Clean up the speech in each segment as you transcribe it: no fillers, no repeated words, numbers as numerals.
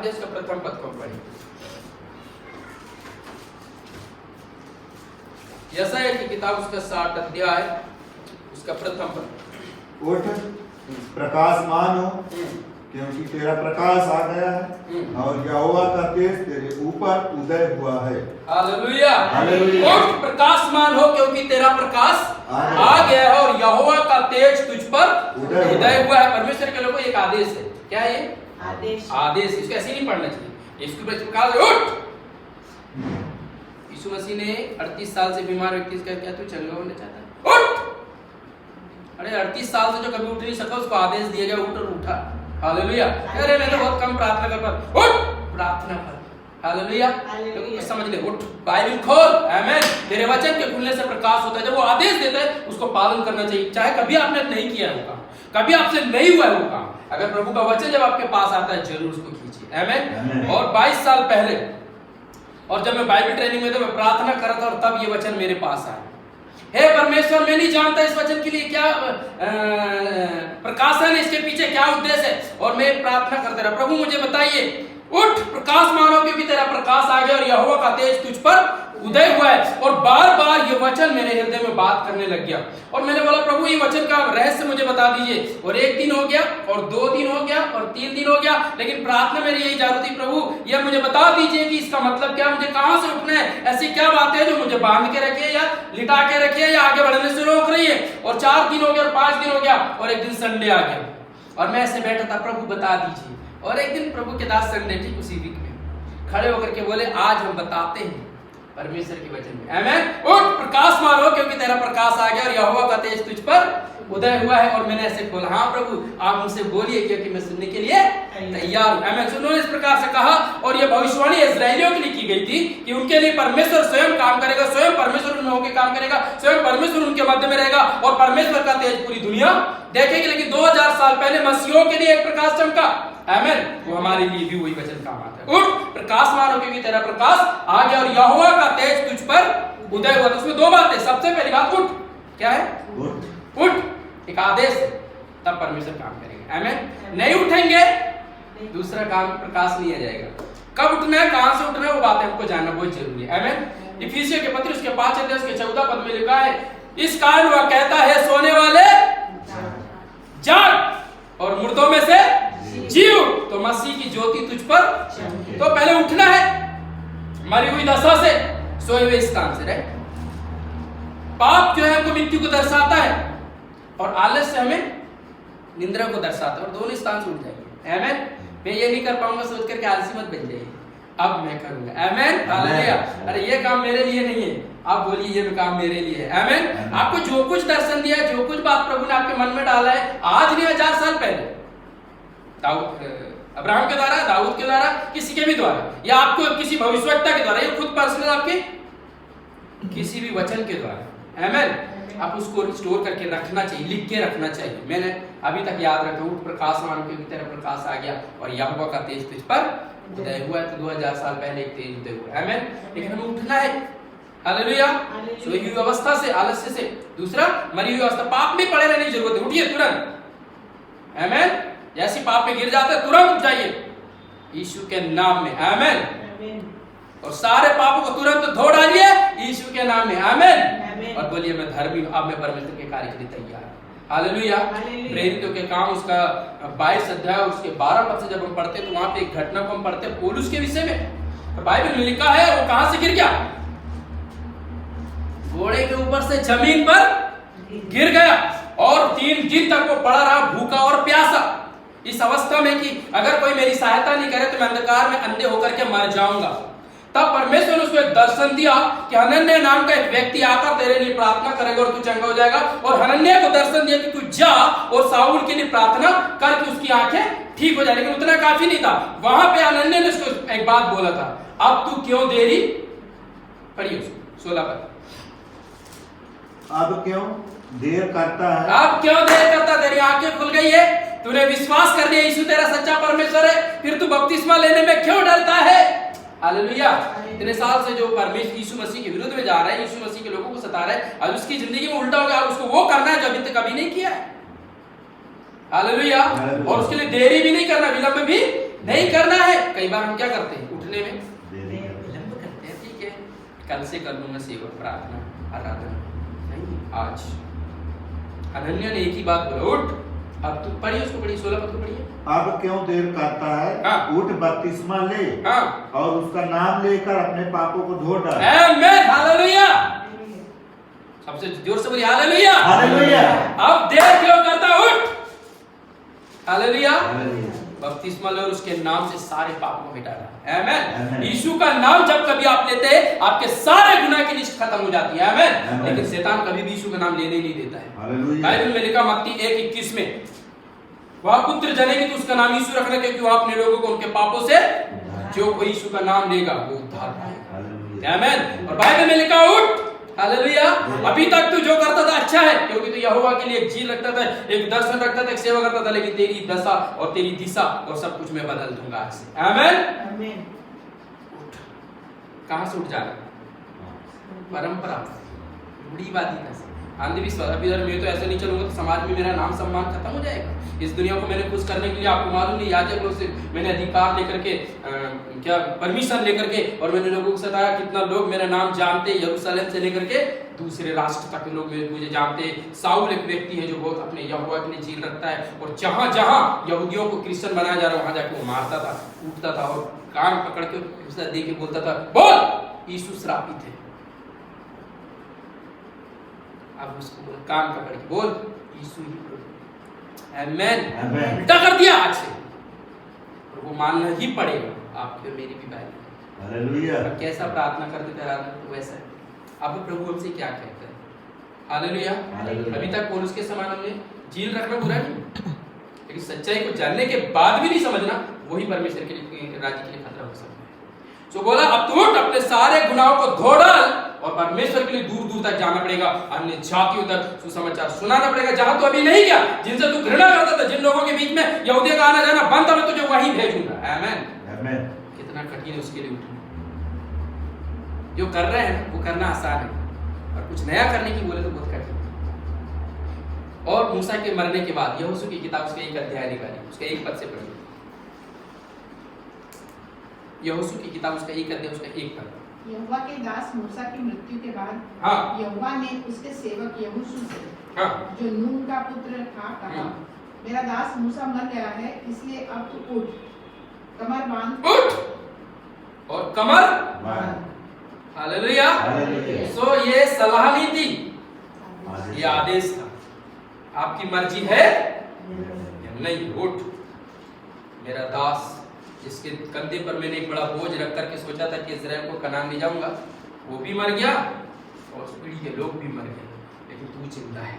अध्याय का प्रथम पद को पढ़ें। यशायाह की किताब उसका 60 अध्याय उसका प्रथम पद। उठ प्रकाशमान हो, क्योंकि तेरा प्रकाश आ गया है और यहोवा का तेज तेरे ऊपर उदय हुआ है। हालेलुया। हालेलुया। उठ प्रकाशमान हो, क्योंकि तेरा प्रकाश आ गया है और यहोवा का तेज तुझ पर उदय हुआ है। परमेश्वर के लोगों को एक आदेश है। क्या है ये आदेश? आदेश। इसको ऐसे नहीं पढ़ना चाहिए। इसके ऊपर प्रकाश उठ। यीशु मसीह ने 38 साल से बीमार व्यक्ति से क्या तू चंगा होना चाहता है? उठ। अरे 38 साल से जो कभी उठ नहीं सका उसको आदेश दिया गया, उठ और उठा। हालेलुया। अरे मैं तो बहुत कम प्रार्थना कर पाता। उठ प्रार्थना कर। हालेलुया। तो समझ ले, उठ बाइबल खोल। आमीन। तेरे वचन के खुलने से प्रकाश होता है। जब वो आदेश देता है उसको पालन करना चाहिए, चाहे कभी आपने नहीं किया होगा, कभी आपसे नहीं हुआ होगा। अगर प्रभु का वचन जब आपके पास आता है जरूर उसको कीजिए। आमीन। और 22 साल पहले और जब मैं बाइबल ट्रेनिंग में था, मैं प्रार्थना कर रहा था और तब ये वचन मेरे पास आया। हे परमेश्वर, मैं नहीं जानता इस वचन के लिए क्या प्रकाशन है, इसके पीछे क्या उद्देश्य है, और मैं प्रार्थना करते रहा, प्रभु मुझे बताइए। उठ प्रकाश मानो, क्योंकि तेरा प्रकाश आ गया और यहोवा का तेज तुझ पर उदय हुआ है। और बार बार ये वचन मेरे हृदय में बात करने लग गया और मैंने बोला, प्रभु ये वचन का रहस्य मुझे बता दीजिए। और 1 दिन हो गया और 2 दिन हो गया और 3 दिन हो गया, लेकिन प्रार्थना मेरी यही जा रही थी, प्रभु ये मुझे बता दीजिए कि इसका मतलब क्या, मुझे कहां से उठना है, ऐसी क्या बातें हैं जो मुझे बांध के रखी है या लिटा के रखी है या आगे बढ़ने से रोक रही है। और 4 दिन हो गया और 5 दिन हो गया और एक दिन संडे आ गया और मैं ऐसे बैठा था, प्रभु बता दीजिए। और एक दिन प्रभु के दास संडे ठीक उसी वीक में खड़े होकर के बोले, आज हम बताते हैं परमेश्वर के वचन में। आमीन। उठ प्रकाश मानो, क्योंकि तेरा प्रकाश आ गया और यहोवा का तेज तुझ पर उदय हुआ है। और मैंने ऐसे बोला, हाँ प्रभु आप मुझसे बोलिए, क्योंकि मैं सुनने के लिए तैयार हूं। आमीन। सुनो, इस प्रकार से कहा। और ये भविष्यवाणी इस्राएलियों के लिए की गई थी कि उनके लिए परमेश्वर स्वयं काम करेगा, स्वयं परमेश्वर उनमें होकर काम करेगा, स्वयं परमेश्वर उनके मध्य में रहेगा और परमेश्वर का तेज पूरी दुनिया देखेगी। लेकिन 2000 साल पहले मसीहों के लिए एक प्रकाश चमका। आमीन। वो हमारे लिए भी वही वचन काम आता है। उठ प्रकाश मानो, क्योंकि तेरा प्रकाश आ गया और यहोवा का तेज तुझ पर उदय हुआ। तो उसमें 2 बातें। सबसे पहली बात उठ, क्या है? उठ एक आदेश है, तब परमेश्वर काम करेगा। आमीन। नहीं उठेंगे दूसरा काम प्रकाश नहीं आ जाएगा। कब उठना है, कहां से उठना है, वो बातें हमको जानना बहुत जरूरी है। आमीन। इफिसियों के पत्र उसके 5 अध्याय उसके 14 पद में लिखा है, इस कारण वह कहता है, सोने वाले जाग और मुर्दों में से जीव, तो मसीह की ज्योति तुझ पर। तो पहले उठना है मरी हुई दशा से, सोए हुए स्थान से। राइट। पाप जो है हमको मृत्यु को दर्शाता है और आलस्य हमें निंद्रा को दर्शाता है, और दोनों स्थान से उठ जाएंगे। आमीन। मैं ये नहीं कर पाऊंगा सोच करके आलसी मत बन जाइए, अब मैं करूंगा। आमीन। हालेलुया। अरे ये काम मेरे लिए नहीं है, आप बोलिए ये काम मेरे लिए है। आमीन। आपको जो कुछ दर्शन दिया है, जो कुछ बात प्रभु ने आपके मन में डाला है, आज नहीं 1000 साल पहले, अब्राहम के द्वारा, दाऊद के द्वारा, किसी के भी द्वारा, या आपको किसी भविष्यवक्ता के द्वारा, या खुद पर्सनल आपके किसी भी वचन के द्वारा। आमीन। आप उसको स्टोर करके रखना चाहिए, लिख के रखना चाहिए। मैंने अभी तक याद रखा, उठ प्रकाश मानो, क्योंकि तेरा प्रकाश आ गया और यहोवा का तेज तुझ पर उदय हुआ है। तो 2000 साल पहले एक तेज उदय हुआ। आमीन। लेकिन हमें उठना है। हालेलुया। सोई हुई अवस्था से, आलस्य से। दूसरा, मरी हुई अवस्था, पाप में पड़े रहने की जरूरत है, उठिए तुरंत। आमीन। जैसे पाप में गिर जाते हैं तुरंत उठ जाइए यीशु के नाम में। आमीन। और सारे पापों को तुरंत धो डालिए यीशु के नाम में। आमीन। और बोलिए मैं धर्मी हूं, अब मैं परमेश्वर के कार्य के लिए तैयार हूं। हालेलुया। प्रेरितों के काम उसका 22 अध्याय उसके 12 पद से जब हम पढ़ते तो वहां पे एक घटना को हम पढ़ते हैं पौलुस के विषय में। बाइबल में लिखा है वो कहां से गिर गया, घोड़े के ऊपर से जमीन पर गिर गया और 3 दिन तक वो पड़ा रहा, भूखा और प्यासा, इस अवस्था में कि अगर कोई मेरी सहायता नहीं करे तो मैं अंधकार में अंधे होकर के मर जाऊंगा। तब परमेश्वर ने उसको एक दर्शन दिया कि हनन्याह नाम का एक व्यक्ति आकर तेरे लिए प्रार्थना करेगा और तू चंगा हो जाएगा। और हनन्याह को दर्शन दिया कि तू जा और साउल के लिए प्रार्थना करके उसकी आंखें ठीक हो जाए। लेकिन उतना काफी नहीं था, वहां पे हनन्याह ने उसको एक बात बोला था, अब तू क्यों देरी, पढ़िए उसको 16 पद। अब क्यों देर करता है, अब क्यों देर करता, तेरी आंखें खुल गई है, तूने विश्वास कर लिया यीशु तेरा सच्चा परमेश्वर है, फिर तू बपतिस्मा लेने में क्यों डरता है। हालेलुया। इतने साल से जो परमेश्वर यीशु मसीह के विरुद्ध में जा रहा है, यीशु मसीह के लोगों को सता रहा है, अब उसकी जिंदगी में उल्टा हो गया, उसको वो करना है जो अभी तक कभी नहीं किया है। हालेलुया। और उसके लिए देरी भी नहीं करना, विलंब भी नहीं करना है। कई बार हम क्या करते हैं, उठने में देरी है। विलंब करते हैं। ठीक है, कल से कर लूंगा सेवा, प्रार्थना, आराधना। नहीं, आज हनन्याह ने एक ही बात बोला, उठ। अब तू पढ़िए, उसको पढ़िए, 16 पद को पढ़िए। अब क्यों देर करता है? हाँ। उठ बपतिस्मा ले हाँ, और उसका नाम लेकर अपने पापों को धो डाल। आमेन, हालेलुया। सबसे जोर से बोलिए हालेलुया। हालेलुया। अब देर क्यों करता, उठ। हालेलुया। हालेलुया। बपतिस्मा ले और उसके नाम से सारे पाप को मिटा रहा। आमेन। आमेन। यीशु का नाम जब कभी आप लेते हैं, आपके सारे गुनाह की लिस्ट खत्म हो जाती है। आमेन। आमेन। लेकिन शैतान कभी भी यीशु का नाम लेने नहीं देता है। हालेलुया। बाइबल में लिखा मत्ती 1:21 में, वह पुत्र जनेगी तो उसका नाम यीशु रखना, क्योंकि वह अपने लोगों को उनके पापों से, जो कोई यीशु का नाम लेगा वो उद्धार पाएगा। हालेलुया। आमेन। और बाइबल में लिखा, उठ। हालेलुया। अभी तक तू जो करता था अच्छा है, क्योंकि तू यहोवा के लिए एक जील रखता था, एक दर्शन रखता था, एक सेवा करता था, लेकिन तेरी दशा और तेरी दिशा और सब कुछ मैं बदल दूंगा आज से। आमेन। उठ। कहां से उठ जा रहा? परंपरा, रूढ़िवादी से, अंधविश्वास। अभी अगर मैं तो ऐसे नहीं चलूंगा तो समाज में मेरा नाम सम्मान खत्म हो जाएगा। इस दुनिया को मैंने खुश करने के लिए, आपको मालूम नहीं, याजक लोग से मैंने अधिकार लेकर के क्या परमिशन लेकर के, और मैंने लोगों को बताया कितना लोग मेरा नाम जानते, यरूशलेम से लेकर के दूसरे राष्ट्र तक लोग मुझे जानते। साउल एक व्यक्ति है जो बहुत अपने यहोवा के लिए जील रखता है, और जहां जहां यहूदियों को क्रिश्चियन बनाया जा रहा है वहां जाके वो मारता था, कूटता था, और कान पकड़ के दे के बोलता था, बोल यीशु श्रापित है। अब उसको कान पकड़ के बोल यीशु ही प्रभु। आमेन। उल्टा कर दिया आज से, और वो मानना ही पड़ेगा आपकी और मेरी भी बात। हालेलुया। कैसा प्रार्थना करते थे आराधना, तो वैसा है। अब प्रभु हमसे क्या कहता है? हालेलुया। हालेलुया। अभी तक पौलुस के समान हमने जील रखना बुरा नहीं, लेकिन सच्चाई को जानने के बाद भी नहीं समझना, वही परमेश्वर के लिए, राज्य के लिए खतरा हो सकता है। तो बोला अब तू उठ, अपने सारे गुनाहों को धो डाल, और परमेश्वर के लिए दूर दूर तक जाना पड़ेगा, अन्य जातियों तक सुसमाचार सुनाना पड़ेगा, जहां तो अभी नहीं गया, जिनसे तू घृणा करता था, जिन लोगों के बीच में यहूदियों का आना जाना बंद था, मैं तुझे वहीं भेजूंगा। आमेन। आमेन। कितना कठिन है उसके लिए उठना। जो कर रहे हैं वो करना आसान है, और कुछ नया करने की बोले तो बहुत कठिन है। और मूसा के मरने के बाद यहोशू की किताब उसका एक अध्याय निकाली, उसका एक पद से पढ़िए। यहोशू की किताब उसका एक अध्याय, उसका एक पद। यहोवा के दास मूसा की मृत्यु के बाद हाँ। यहोवा ने उसके सेवक यहोशू से, हाँ। जो नून का पुत्र था, कहा, मेरा दास मूसा मर गया है, इसलिए अब तू उठ, कमर बांध, उठ और कमर बांध। हालेलुया। हालेलुया। सो ये सलाह नहीं थी, आदेश। ये आदेश था। आपकी मर्जी है या नहीं, उठ। मेरा दास जिसके कंधे पर मैंने एक बड़ा बोझ रख करके सोचा था कि इस्राएल को कनान ले जाऊंगा, वो भी मर गया, और उस पीढ़ी के लोग भी मर गए, लेकिन तू जिंदा है।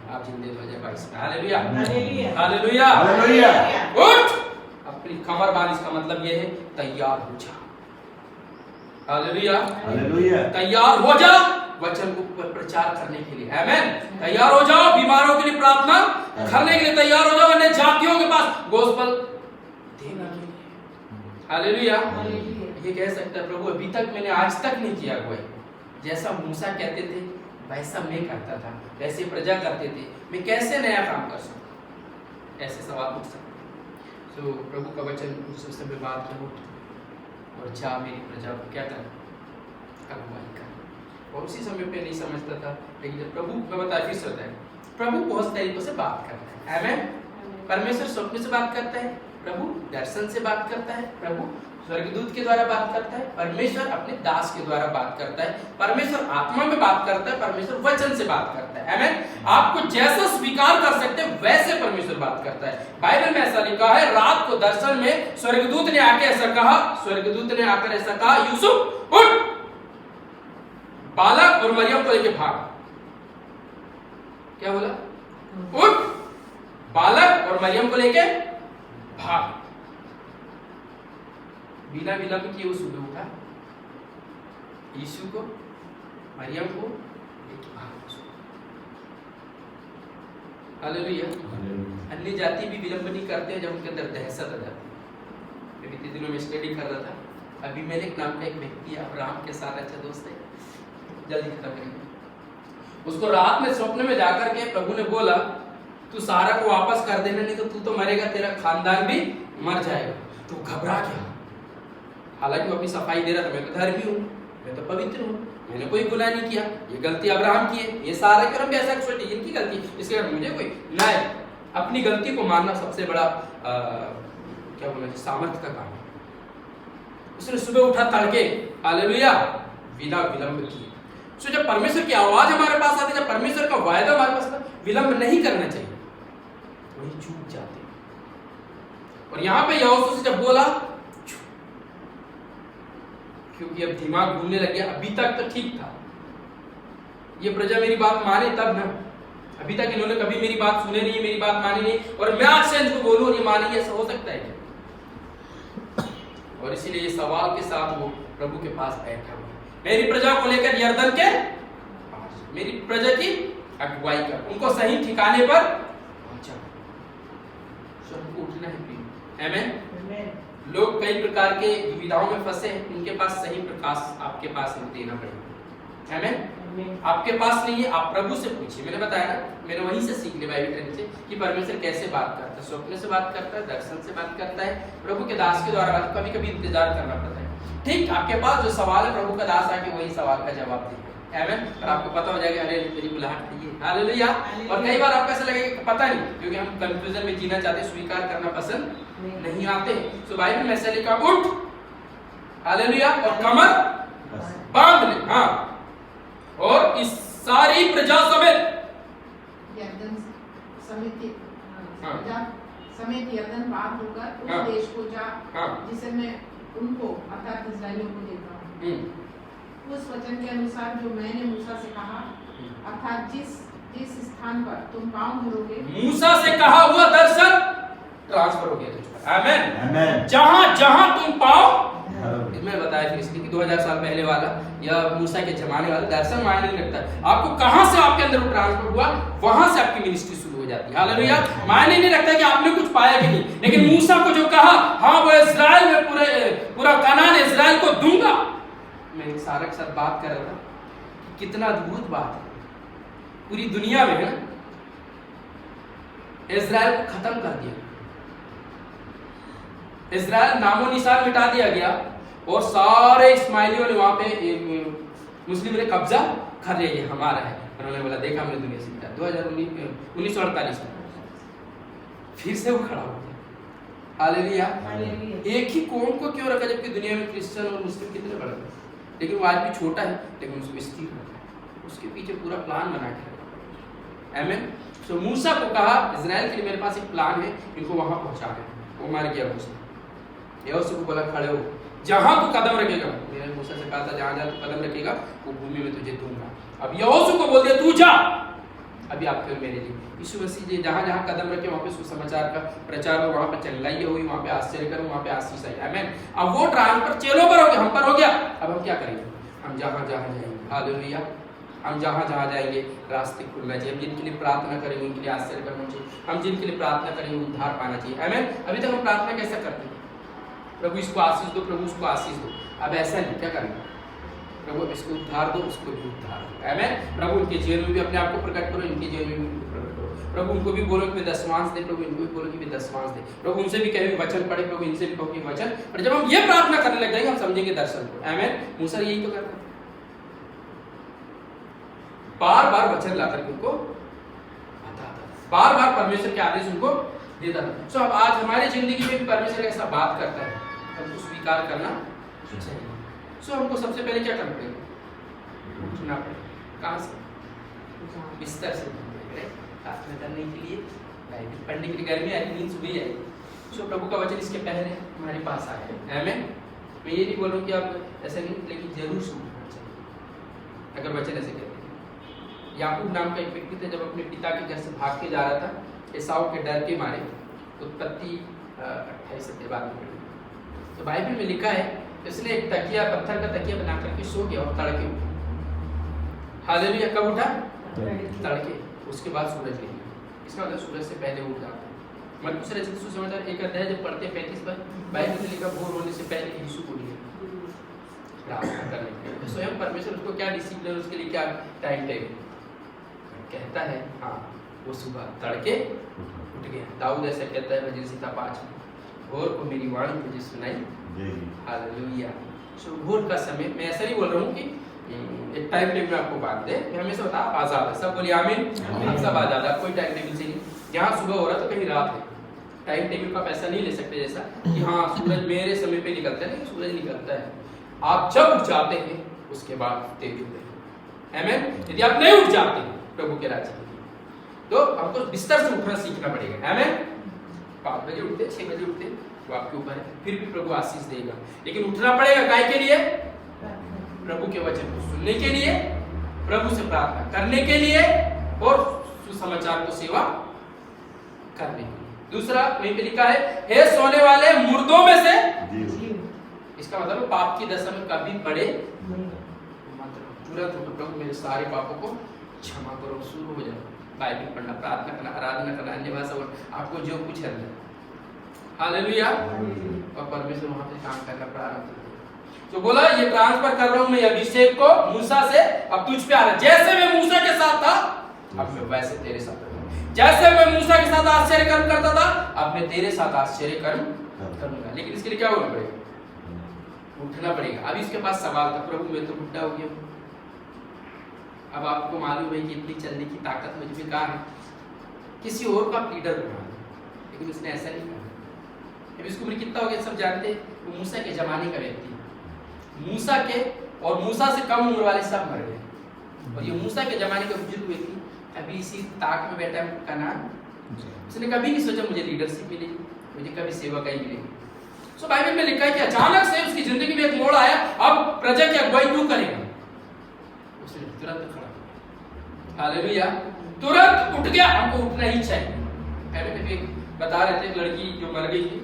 आप जिंदे हो जाए 22 में। हालेलुया। हालेलुया। हालेलुया। उठ, अपनी कमर बांध। इसका मतलब ये है तैयार हो जा। हालेलुया। हालेलुया। तैयार हो जा वचन को प्रचार करने के लिए। आमेन। तैयार हो जाओ बीमारों के लिए प्रार्थना करने के लिए, तैयार हो जाओ अन्य जातियों के पास गोस्पेल देने के लिए। हालेलुया। ये कह सकता है प्रभु अभी तक मैंने आज तक नहीं किया कोई, जैसा मूसा कहते थे वैसा मैं करता था, वैसे प्रजा करते थे, मैं कैसे नया काम कर सकता? ऐसे सवाल पूछ सकते। तो प्रभु का वचन उस समय बात में उठ और जा मेरी प्रजा को क्या कर अगुवाई कर। और उसी समय पे नहीं समझता था, लेकिन जब प्रभु का बताया फिर से होता है, प्रभु बहुत तरीकों से बात करता है। आमेन। परमेश्वर स्वप्न से बात करता है, प्रभु दर्शन से बात करता है, प्रभु स्वर्गदूत के द्वारा बात करता है, परमेश्वर अपने दास के द्वारा बात करता है, परमेश्वर आत्मा में बात करता है, परमेश्वर वचन से बात करता है। आमेन। आपको जैसा स्वीकार कर सकते हैं वैसे परमेश्वर बात करता है। बाइबल में ऐसा लिखा है, रात को दर्शन में स्वर्गदूत ने आके ऐसा कहा, स्वर्गदूत ने आकर ऐसा कहा, यूसुफ उठ, बालक और मरियम को लेके भाग। क्या बोला? उठ, बालक और मरियम को लेके भाग। बिना विलंब किए वो सुबह उठा, यीशु को मरियम को लेके भाग। हालेलुया। अन्य जाति भी विलंब नहीं करते हैं जब उनके अंदर दहशत आ जाती है। मैं बीते दिनों में स्टडी कर रहा था, अबीमेलेक नाम का एक व्यक्ति है, अब्राहम के साथ अच्छा दोस्त है, जल्दी खत्म करेंगे। उसको रात में स्वप्न में जाकर के प्रभु ने बोला, तू सारा को वापस कर देना, नहीं तो तू तो मरेगा, तेरा खानदान भी मर जाएगा, तो घबरा गया। हालांकि वो अपनी सफाई दे रहा था, मैं तो धर्मी हूँ, मैं तो पवित्र हूँ, मैंने कोई गुनाह नहीं किया, ये गलती अब्राहम की है, ये सारा कर्म भी ऐसा सोचे इनकी गलती, इसके बाद मुझे कोई नहीं। अपनी गलती को मानना सबसे बड़ा क्या बोलना चाहिए, सामर्थ्य का काम है। उसने सुबह उठा तड़के, हालेलुया, बिना विलंब किए। सो जब परमेश्वर की आवाज हमारे पास आती है, जब परमेश्वर का वायदा हमारे पास आता है, विलंब नहीं करना चाहिए, वही चूक जाते हैं। और यहाँ पे यहोशू से जब बोला, क्योंकि अब दिमाग घूमने लग गया, अभी तक तो ठीक था, ये प्रजा मेरी बात माने तब ना, अभी तक इन्होंने कभी मेरी बात सुने नहीं, मेरी बात मानी नहीं, और मैं आज से इनको बोलूं और ये मानेंगे, ऐसा हो सकता है क्या? और इसीलिए ये सवाल के साथ वो प्रभु के पास बैठा हुआ, मेरी प्रजा को लेकर यरदन के पास, मेरी प्रजा की अगुवाई कर, उनको सही ठिकाने पर पहुंचा। सबको उठना है प्रिय, आमेन। लोग कई प्रकार के दुविधाओं में फंसे हैं, उनके पास सही प्रकाश आपके पास देना पड़ेगा, आमेन। आपके पास नहीं है, आप प्रभु से पूछिए। मैंने बताया ना, मैंने वहीं से सीख लिया बाइबल ट्रेनिंग से कि परमेश्वर कैसे बात करता है, स्वप्न से बात करता है, दर्शन से बात करता है, प्रभु के दास के द्वारा कभी कभी इंतजार करना पड़ता है। ठीक, आपके पास जो सवाल है, प्रभु का दास आके वही सवाल का जवाब देगा, आमेन। और आपको पता हो जाएगा, अरे मेरी बुलाहट है ये, हालेलुया। और कई बार आपको ऐसा लगेगा कि पता नहीं, क्योंकि हम कंफ्यूजन में जीना चाहते, स्वीकार करना पसंद नहीं आते। सो बाइबल में ऐसा लिखा, उठ, हालेलुया, और कमर बांध ले, हाँ, और इस सारी प्रजा समेत यरदन समेत हाँ। समेत यरदन पार होकर उस हाँ। देश को जा, हाँ। जिसे मैं उनको अर्थात इस्राएलियों को देता हूँ, उस वचन के अनुसार जो मैंने मूसा से कहा, अर्थात जिस स्थान पर तुम पाँव धरोगे, मूसा से कहा हुआ दर्शन ट्रांसफर हो गया तुझ पर, आमेन, आमेन। जहां जहां तुम पाओ, मैं बताया फिर इसलिए कि 2000 साल पहले वाला या मूसा के जमाने वाला दर्शन मायने नहीं रखता, आपको कहां से आपके अंदर वो ट्रांसफर हुआ, वहां से आपकी मिनिस्ट्री शुरू हो जाती है, हालेलुया। मायने नहीं रखता कि आपने कुछ पाया कि नहीं, लेकिन मूसा को जो कहा, हाँ वो इस्राएल में पूरा कनान इस्राएल को दूंगा। मैं सारा के साथ बात कर रहा था, कितना अद्भुत बात है, पूरी दुनिया में है ना, इस्राएल को खत्म कर दिया, इस्राएल नामो निशान मिटा दिया गया, और सारे इस्माइलियों ने वहां पे मुस्लिम ने कब्जा कर लिया, ये हमारा है। उन्होंने बोला, देखा हमने दुनिया से मिटा, 1948 में फिर से वो खड़ा हो गया, हालेलुया। एक ही कौम को क्यों रखा, जबकि दुनिया में क्रिश्चियन और मुस्लिम कितने बड़े हैं, लेकिन वो आज भी छोटा है, लेकिन उसको स्थिर रखा है, उसके पीछे पूरा प्लान बना के रखा, आमेन। सो मूसा को कहा, इजराइल के लिए मेरे पास एक प्लान है, इनको वहां पहुंचाना है। वो मर गया मूसा, यहोशू को बोला, खड़े हो, जहां तू कदम रखेगा, मैंने मूसा से कहा था जहां जहां तू कदम रखेगा वो भूमि में तुझे दूंगा। अब यहोशू को बोल दिया, तू जा, अभी आपके मेरे लिए यीशु मसीह जी जहां जहां कदम रखे वहां पे सुसमाचार का प्रचार हो, वहां पे चंगलाई हुई, वहां पे आश्चर्य करो, वहां पे आशीष आई, आमेन। अब वो ट्रांसफर चेलों पर हो गया, हम पर हो गया, अब हम क्या करेंगे, हम जहां जहां जाएंगे, हालेलुया, हम जहां जहां जाएंगे रास्ते खुलना चाहिए, हम जिनके लिए प्रार्थना करेंगे उनके लिए आश्चर्य करना चाहिए, हम जिनके लिए प्रार्थना करेंगे उद्धार पाना चाहिए, आमेन। अभी तक हम प्रार्थना कैसा करते हैं, प्रभु इसको आशीष दो, प्रभु उसको आशीष दो, अब ऐसा नहीं, क्या करना, प्रभु इसको उद्धार दो, उसको भी उद्धार दो, आमेन। प्रभु उनके जीवन में भी अपने आप को प्रकट करो, इनके जीवन में भी प्रकट करो, प्रभु उनको भी बोलो कि वे दशमांश दे, प्रभु इनको भी बोलो कि वे दशमांश दे, प्रभु उनसे भी कहे वचन पढ़े, प्रभु इनसे भी कहो कि वचन। और जब हम ये प्रार्थना करने लग जाएंगे हम समझेंगे दर्शन को, आमेन। मूसा यही तो करता, बार बार वचन ला करके उनको बताता, बार बार परमेश्वर के आदेश उनको देता था। सो अब आज हमारी जिंदगी में भी परमेश्वर ऐसा बात करता है, हमको स्वीकार करना चाहिए। सो हमको सबसे पहले क्या करना पड़ेगा, उठना पड़ेगा, कहाँ से, बिस्तर से प्रार्थना करने के लिए, बाइबल पढ़ने के लिए, गर्मी आई, नींद सुबह आई। सो प्रभु का वचन इसके पहले हमारे पास आया है, आमेन। मैं ये नहीं बोलूँ कि आप ऐसा नहीं, लेकिन जरूर सुनना चाहिए अगर वचन ऐसे कहते हैं। याकूब नाम का एक व्यक्ति था, जब अपने पिता के घर से भाग के जा रहा था एसाव के डर के मारे, उत्पत्ति 28 अध्याय बाद में पढ़ी, तो बाइबल में लिखा है इसने एक तकिया, पत्थर का तकिया बना करके सो गया और तड़के उठा, हालेलुया। कब उठा, तड़के, उसके बाद सूरज निकला, इसका मतलब सूरज से पहले उठ जाता है। मरकुस रचित सुसमाचार 1 अध्याय जब पढ़ते 35 पर, बाइबल में लिखा भोर होने से पहले यीशु उठ गया प्रार्थना करने के लिए। स्वयं परमेश्वर उसको क्या डिसिप्लिन, उसके लिए क्या टाइम टेबल कहता है, हाँ वो सुबह तड़के उठ गया। दाऊद ऐसा कहता है भजन संहिता 5 में, भोर को मेरी वाणी मुझे सुनाई देगी। हालेलुया। सो भोर का समय, मैं ऐसा नहीं बोल रहा हूँ कि एक टाइम टेबल में आपको बात दे, मैं हमेशा बता आप आजाद है, सब बोलिए आमीन, आप सब आजाद है, कोई टाइम टेबल से नहीं। यहाँ सुबह हो रहा तो कहीं रात है, टाइम टेबल का आप ऐसा नहीं ले सकते जैसा कि हाँ सूरज मेरे समय पे निकलता है, नहीं, सूरज निकलता है आप जब उठ जाते हैं उसके बाद तेज होते हैं। आमीन। यदि आप नहीं उठ जाते प्रभु के राज्य के लिए तो आपको बिस्तर से उठना सीखना पड़ेगा। आमीन। 5 बजे उठते, 6 बजे उठते, वो आपके ऊपर है, फिर भी प्रभु आशीष देगा, लेकिन उठना पड़ेगा काय के लिए? प्रभु के वचन को सुनने के लिए, प्रभु से प्रार्थना करने के लिए और सुसमाचार को सेवा करने के लिए। दूसरा वहीं पे लिखा है, हे सोने वाले मुर्दों में से इसका मतलब है पाप की दशा में कभी पड़े मत रहो, तुरंत उठो, प्रभु मेरे सारे पापों को क्षमा करो, शुरू हो जाओ बाइबल पढ़ना, प्रार्थना करना, आराधना करना, अन्य भाषा बोलना, आपको जो कुछ है हालेलुया, और परमेश्वर वहां पे काम करना प्रारंभ कर। तो बोला ये ट्रांसफर कर रहा हूं मैं अभिषेक को मूसा से, अब तुझ पे आ रहा, जैसे मैं मूसा के साथ था अब मैं वैसे तेरे साथ रहूंगा, जैसे मैं मूसा के साथ आश्चर्य कर्म करता था अब मैं तेरे साथ आश्चर्य कर्म करूंगा। लेकिन इसके लिए क्या होना पड़ेगा? उठना पड़ेगा। अभी इसके पास सवाल था, प्रभु मैं तो बुढ़ा हो गया, अब आपको मालूम है कि इतनी चलने की ताकत मुझ में कहाँ है, किसी और का लीडर बना, लेकिन उसने ऐसा नहीं कहा। अब इसको उम्र कितना हो गया सब जानते हैं, वो मूसा के जमाने का व्यक्ति, मूसा के और मूसा से कम उम्र वाले सब मर गए, और ये मूसा के जमाने का बुजुर्ग व्यक्ति अभी इसी ताक में बैठा है कनान। उसने कभी नहीं सोचा मुझे लीडरशिप मिलेगी, मुझे कभी सेवकाई मिलेगी। सो बाइबल में लिखा है कि अचानक से उसकी जिंदगी में एक मोड़ आया, अब प्रजा की अगुवाई तू करेगा। उसने तुरंत खड़ा, हालेलुया, तुरंत उठ गया। हमको उठना ही चाहिए। पहले बता रहे थे एक लड़की जो मर गई थी,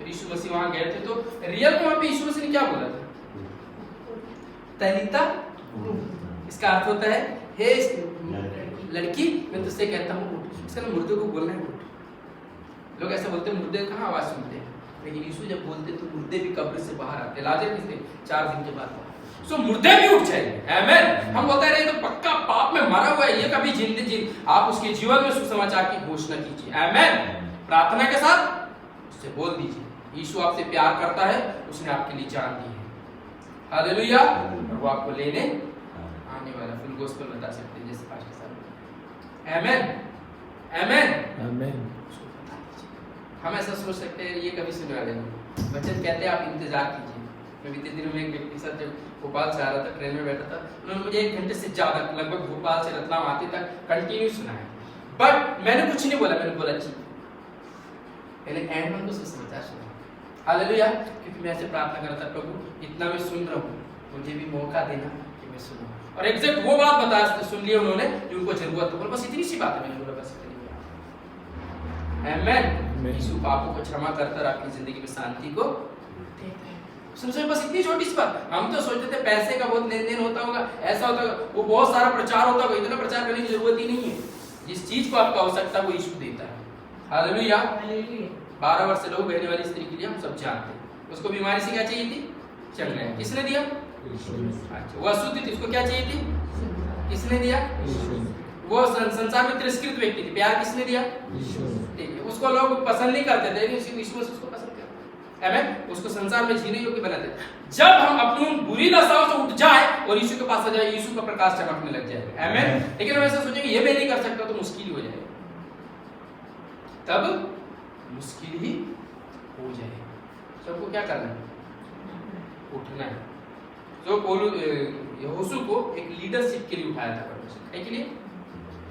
यीशु मसीह वहां गए थे, तो रियल में वहां पे यीशु मसीह ने क्या बोला था? तलीता, इसका अर्थ होता है हे लड़की मैं तुझसे कहता हूँ उठ। इसका मुर्दे को बोलना है उठ। लोग ऐसा बोलते हैं मुर्दे कहाँ आवाज सुनते हैं, लेकिन यीशु जब बोलते तो मुर्दे भी कब्र से बाहर आते। लाजर किसने 4 दिन के बाद, सो मुर्दे भी उठ जाएंगे। आमीन। हम बोलते रहे तो पक्का पाप में मरा हुआ है, ये कभी जिंदगी आप उसके जीवन में सुसमाचार की घोषणा कीजिए। आमीन। प्रार्थना के साथ उससे बोल दीजिए, यीशु आपसे प्यार करता है, उसने आपके लिए जान दी है। हालेलुया। और वो आपको लेने आने वाला फुल गोस्पेल बता सकते हैं जैसे पास्टर साहब। आमीन। आमीन। आमीन। हम ऐसा सोच सकते हैं ये कभी सुना लेंगे, वचन कहते हैं आप इंतजार कीजिए। मैं बीते दिनों में एक व्यक्ति के साथ जब भोपाल से आ रहा था, ट्रेन में बैठा था, उन्होंने मुझे 1 घंटे से ज्यादा लगभग भोपाल से रतलाम आते तक कंटिन्यू सुना है, बट मैंने कुछ नहीं बोला, मैंने बोला ठीक, मैंने एंड में तो सुसमाचार सुना। हालेलुया। क्योंकि मैं ऐसे प्रार्थना करता, प्रभु इतना मैं सुन रहा हूँ, मुझे भी मौका देना कि मैं सुनूं। और एग्जैक्ट वो बात बता सुन लिया उन्होंने जो उनको जरूरत हो, बस इतनी सी बात है मैंने बोला, बस इतनी बात। आमीन। यीशु पापों को क्षमा करता और आपकी जिंदगी में शांति को देता है। समझो बस इतनी छोटी सी बात। हम तो सोचते थे पैसे का बहुत लेन देन होता होगा, ऐसा होता होगा, वो बहुत सारा प्रचार होता होगा, इतना प्रचार करने की जरूरत ही नहीं है। जिस चीज को आपको आवश्यकता वो यीशु देता है। हालेलुया। 12 वर्ष से लहू बहने वाली स्त्री के लिए हम सब जानते हैं, उसको बीमारी से क्या चाहिए थी? चंगाई। किसने दिया? अच्छा। वो अशुद्ध थी, उसको क्या चाहिए थी? किसने दिया? वो संसार में तिरस्कृत व्यक्ति थी, प्यार किसने दिया? ठीक है। उसको लोग पसंद नहीं करते थे, लेकिन यीशु मसीह उसको पसंद करते हैं। आमीन। उसको संसार में जीने योग्य बनाते हैं। जब हम अपनी उन बुरी दशाओं से उठ जाए और यीशु के पास आ जाए, यीशु का प्रकाश चमकने लग जाएगा। आमीन। लेकिन हम ऐसा सोचेंगे ये मैं नहीं कर सकता तो मुश्किल हो जाएगा, तब मुश्किल ही हो जाएगा। सबको क्या करना है? उठना है। तो यहोशू को एक लीडरशिप के लिए उठाया था परमेश्वर, एक लिए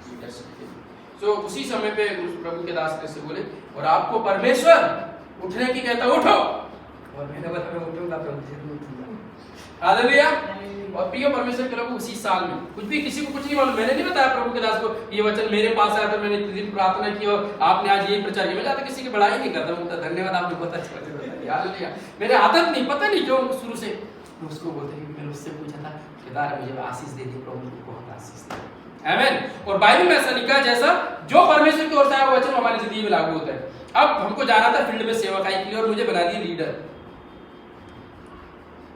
लीडरशिप के लिए। तो उसी समय पे प्रभु के दास से बोले, और आपको परमेश्वर उठने की कहता उठो, और मैंने बोला मैं उठूंगा प्रभु, जरूर उठूंगा। हालेलुया। और प्रिय परमेश्वर के लोग उसी साल में कुछ भी किसी को कुछ नहीं मालूम, मैंने नहीं बताया प्रभु के दास को ये वचन मेरे पास आया था, मैंने इतने दिन प्रार्थना की और आपने आज यही प्रचार किया। मैं ज्यादा किसी की बड़ाई नहीं करता हूँ, धन्यवाद आपने बहुत अच्छा वचन बताया। हालेलुया। मेरे आदत नहीं, पता नहीं क्यों शुरू से उसको बोलते हैं, मैंने उससे पूछा था केदार मुझे आशीष दे दी, प्रभु को बहुत आशीष दे। आमीन। और बाइबल में ऐसा लिखा है जैसा जो परमेश्वर की ओर से आया वो वचन हमारी जिंदगी में लागू होता है। अब हमको जाना था फील्ड में सेवकाई के लिए और मुझे बना दिया लीडर।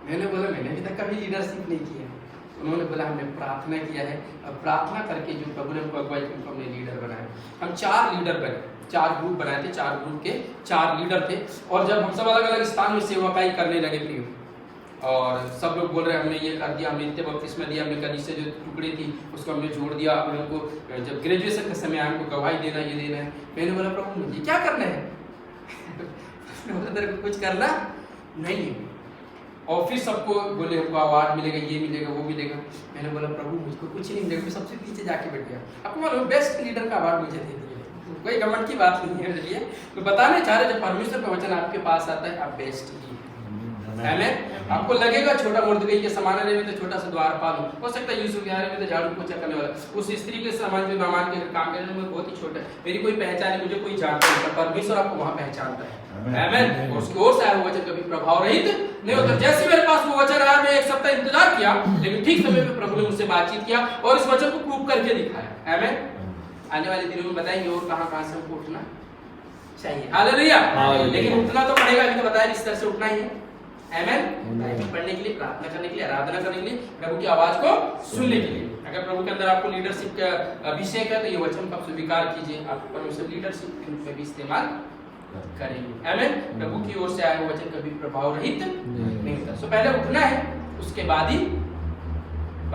मैंने बोला मैंने अभी तक कभी लीडरशिप नहीं किया। उन्होंने बोला हमने प्रार्थना किया है, अब प्रार्थना करके जो प्रभु ने हमको अगुवाई की, हमने लीडर बनाया। हम 4 लीडर बने। 4 ग्रुप बनाए थे, 4 ग्रुप के 4 लीडर थे। और जब हम सब अलग अलग स्थान में सेवकाई करने लगे प्रियो, और सब लोग बोल रहे हमने ये कर दिया, हमने इतने बपतिस्मा दिया, हमने कलीसिया जो टुकड़ी थी उसको हमने जोड़ दिया, अपने उनको जब ग्रेजुएशन का समय आया उनको गवाही देना, ये देना है। मैंने बोला प्रभु मुझे क्या करना है? तेरे को कुछ करना नहीं है। ऑफिस सबको बोले हमको अवार्ड मिलेगा, ये मिलेगा, वो मिलेगा। मैंने बोला प्रभु मुझको कुछ नहीं मिलेगा, मैं सबसे पीछे जाके बैठ गया। आपको मालूम बेस्ट लीडर का अवार्ड मुझे दे दिया, कोई घमंड की बात नहीं है मेरे लिए। मैं बताना चाह रहा जब परमेश्वर का वचन आपके पास आता है, आप बेस्ट ही आमेन। आपको लगेगा छोटा मुर्दगई के समान में तो छोटा सा द्वारपाल हूं, हो सकता है यूसुफ यार में तो झाड़ू पोछा करने वाला, उस स्त्री के समान जो मेहमान के काम करने में बहुत ही छोटा है, मेरी कोई पहचान नहीं, मुझे कोई जानता नहीं, परमेश्वर आपको वहां पहचानता है। आमेन। उसकी ओर से आया वचन कभी प्रभाव रहित नहीं होता। जैसे मेरे पास वो वचन आया, मैं 1 सप्ताह इंतजार किया, लेकिन ठीक समय पे प्रभु ने मुझसे बातचीत किया और इस वचन को प्रूव करके दिखाया। आमेन। आने वाले दिनों में बताएंगे और कहां से हमको उठना चाहिए। हालेलुया। लेकिन उठना तो पड़ेगा, अभी तो बताया इस तरह से उठना ही है। आमेन। पढ़ने के लिए, प्रार्थना करने के लिए, आराधना करने के लिए, प्रभु की आवाज को सुनने के लिए। अगर प्रभु के अंदर आपको लीडरशिप का अभिषेक है तो ये वचन को स्वीकार कीजिए, आप परमेश्वर लीडरशिप के रूप में भी इस्तेमाल करेंगे। आमेन। प्रभु की ओर से आया हुआ वचन कभी प्रभाव रहित नहीं होता। सो पहले उठना है, उसके बाद ही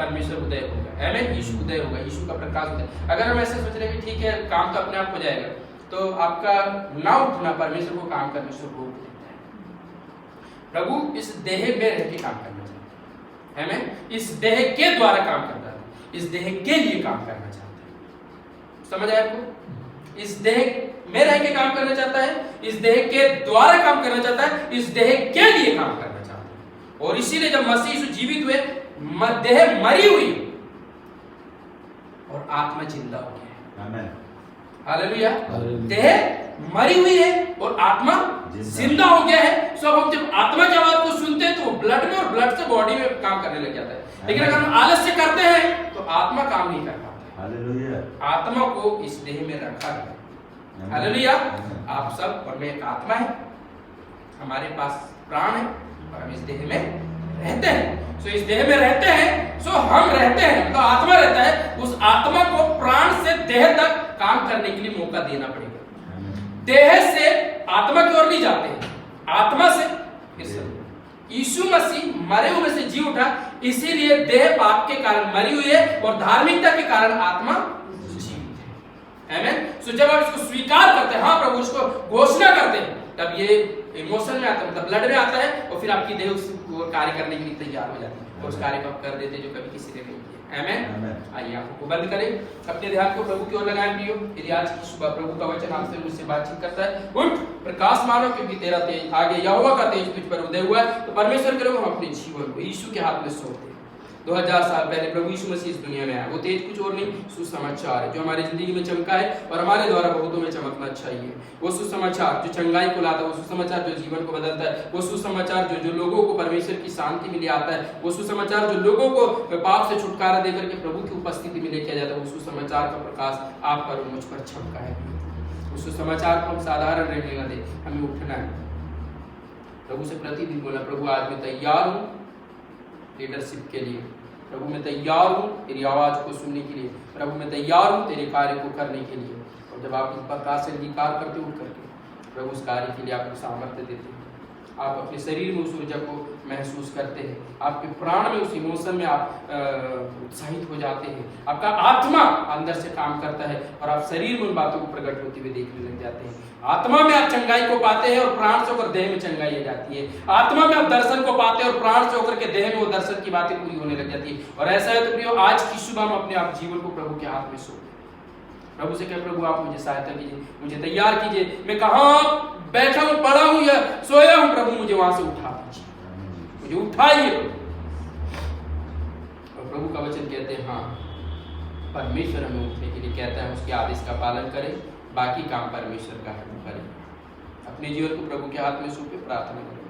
परमेश्वर उदय होगा। आमेन। यीशु उदय होगा, यीशु का प्रकाश उदय। अगर हम ऐसे सोच रहे हैं कि ठीक है काम तो अपने आप हो जाएगा, तो आपका ना उठना परमेश्वर को काम करने से रोक देता है। प्रभु इस देह में रह के काम करना चाहता है। आमेन। इस देह के द्वारा काम करता है, इस देह के लिए काम करना चाहता है। समझ आया आपको? इस देह में रह के काम करना चाहता है, इस देह के द्वारा काम करना चाहता है, इस देह के लिए काम करना चाहता है। और इसीलिए जब मसीह यीशु जीवित हुए, देह मरी हुई और आत्मा जिंदा हो गया है। आमेन। हालेलुया। देह मरी हुई है और आत्मा जिंदा हो गया है। सो अब हम जब आत्मा की आवाज को सुनते हैं तो वो ब्लड में और ब्लड से बॉडी में काम करने लग जाता है। लेकिन अगर हम आलस्य करते हैं तो आत्मा काम नहीं कर पाता। हालेलुया। आत्मा को इस देह में रखा गया। हालेलुया। आप सब और मैं एक आत्मा है, हमारे पास प्राण है और हम इस देह में रहते हैं। सो इस देह में रहते हैं, सो हम रहते हैं, तो आत्मा रहता है। उस आत्मा को प्राण से देह तक काम करने के लिए मौका देना पड़ेगा। देह से आत्मा की ओर नहीं जाते हैं, आत्मा से फिर से। यीशु मसीह मरे हुए से जी उठा, इसीलिए देह पाप के कारण मरी हुई है और धार्मिकता के कारण आत्मा जीवित है। आमेन। सो जब आप इसको स्वीकार करते हैं, हाँ प्रभु, इसको घोषणा करते हैं, तब ये इमोशन में आता है, मतलब ब्लड में आता है, और फिर आपकी देह उस कार्य करने के लिए तैयार हो जाती है और उस कार्य को आप कर देते हैं जो कभी किसी ने नहीं किया। आमेन। आइए आंखों को बंद करें, अपने ध्यान को प्रभु की ओर लगाएं प्रियो। यदि आज की सुबह प्रभु का वचन आपसे मुझसे बातचीत करता है, उठ प्रकाश मानो क्योंकि तेरा तेज आगे यहोवा का तेज तुझ पर उदय हुआ है। तो परमेश्वर के लोग हम अपने जीवन को यीशु के हाथ में सौंप दें। 2000 साल पहले प्रभु यीशु मसीह इस दुनिया में आया। वो तेज कुछ और नहीं, सुसमाचार है जो हमारी जिंदगी में चमका है और हमारे द्वारा बहुतों में चमकना चाहिए। वो सुसमाचार जो चंगाई को लाता है, वो सुसमाचार जो जीवन को बदलता है, वो सुसमाचार जो लोगों को परमेश्वर की शांति में ले आता है, वो सुसमाचार जो लोगों को पाप से छुटकारा देकर के प्रभु की उपस्थिति में लेके जाता है। वो सुसमाचार का प्रकाश आप पर और मुझ पर चमका है। उस सुसमाचार को हम साधारण रहने न दें, हमें उठना है। प्रभु से प्रतिदिन बोला, प्रभु आज मैं तैयार हूँ लीडरशिप के लिए। प्रभु मैं तैयार हूँ तेरी आवाज को सुनने के लिए। प्रभु मैं तैयार हूँ तेरे कार्य को करने के लिए। और जब आप इस प्रकार से अंगीकार करते उठ करके प्रभु उस कार्य के लिए आपको सामर्थ्य देते हैं। आप अपने शरीर में उस ऊर्जा को महसूस करते हैं, आपके प्राण में उस इमोशन में आप उत्साहित हो जाते हैं। आपका आत्मा अंदर से काम करता है और आप शरीर में उन बातों को प्रकट होते हुए देखने लग जाते हैं। आत्मा में आप चंगाई को पाते हैं और प्राण से होकर देह में चंगाई आ जाती है। आत्मा में आप दर्शन को पाते हैं और प्राण से होकर के देह में वो दर्शन की बातें पूरी होने लग जाती है। और ऐसा है तो प्रियो, आज की सुबह हम अपने आप जीवन को प्रभु के हाथ में सौंप दें। प्रभु से कहें, प्रभु आप मुझे सहायता कीजिए, मुझे तैयार कीजिए। मैं कहाँ बैठा हूँ, पड़ा हूँ या सोया हूँ, प्रभु मुझे वहां से उठा दीजिए, मुझे उठाइए। और प्रभु का वचन कहते हैं, हाँ परमेश्वर हमें उठने के लिए कहता है, उसके आदेश का पालन करें, बाकी काम परमेश्वर का है, करें। अपने जीवन को प्रभु के हाथ में सौंपे, प्रार्थना करें।